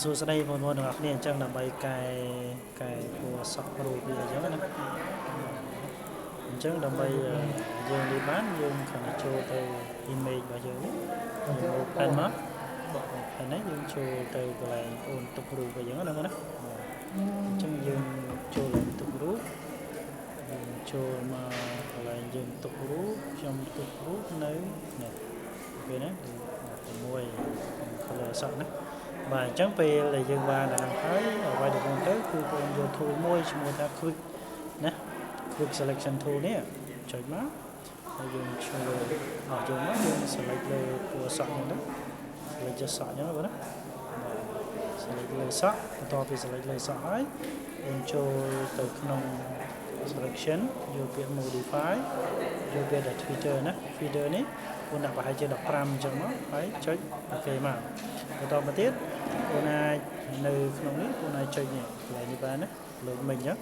សួស្តីបងប្អូនទាំងអស់គ្នាអញ្ចឹងដើម្បីកែពណ៌សក់រូបវាអញ្ចឹងណាអញ្ចឹងដើម្បីយើងនេះបានយើងគ្រាន់តែចូលទៅ image របស់យើងនេះយើងមក pen មកហើយនេះយើងចូលទៅកន្លែងអូនទុករូបអញ្ចឹងណាបងណាអញ្ចឹងយើងចូលឡើងទុករូបយើងចូលមកកន្លែងយើងទុករូបខ្ញុំទុករូបនៅនេះពេលណា6 color សក់ណាបាទអញ្ចឹងពេលដែលយើងបានដល់ហើយអ្វីដែលបងទៅគឺបងយក tool មួយឈ្មោះថា quick ណា quick selection tool នេះចុចមកហើយយើងចូលអត់ចូលមកយើង select លើពណ៌សក់ហ្នឹងណា select លើសក់អញ្ចឹងបងណា select លើសក់បន្ទាប់ពី select លើសក់ហើយយើងចូលទៅក្នុង selection យកពាក្យ modify យកពាក្យ filter ណា filter នេះបងដាក់ប្រហែលជា15អញ្ចឹងមកហើយចុច OK មកបន្តមកទៀតបងអាចនៅក្នុងនេះបងអាចចុចនេះកន្លែងនេះបានណាលើកមិញអញ្ចឹង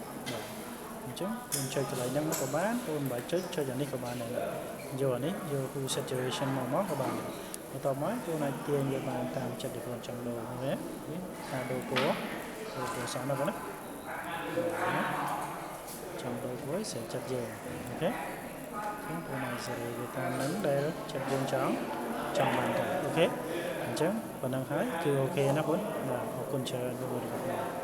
អញ្ចឹងបងចុចកន្លែងហ្នឹងក៏បានបងមិនបាច់ចុចអានេះក៏បានដែរយកអានេះយក full saturation មកក៏បានបន្តមកបងអាចទាញយកបានតាមចិត្តដែលបងចង់ដូរណាការដូរពណ៌សក់ណាបងណាចង់ដូរពណ៌សេចចិត្តយើងអូខេខ្ញុំបងអាចសេរីទៅតាមហ្នឹងដែលចិត្តយើងចង់បានទៅអូខេអញ្ចឹងប៉ុណ្ណឹងហើយគឺអូខេណាបងបាទអរគុណច្រើនបងប្អូន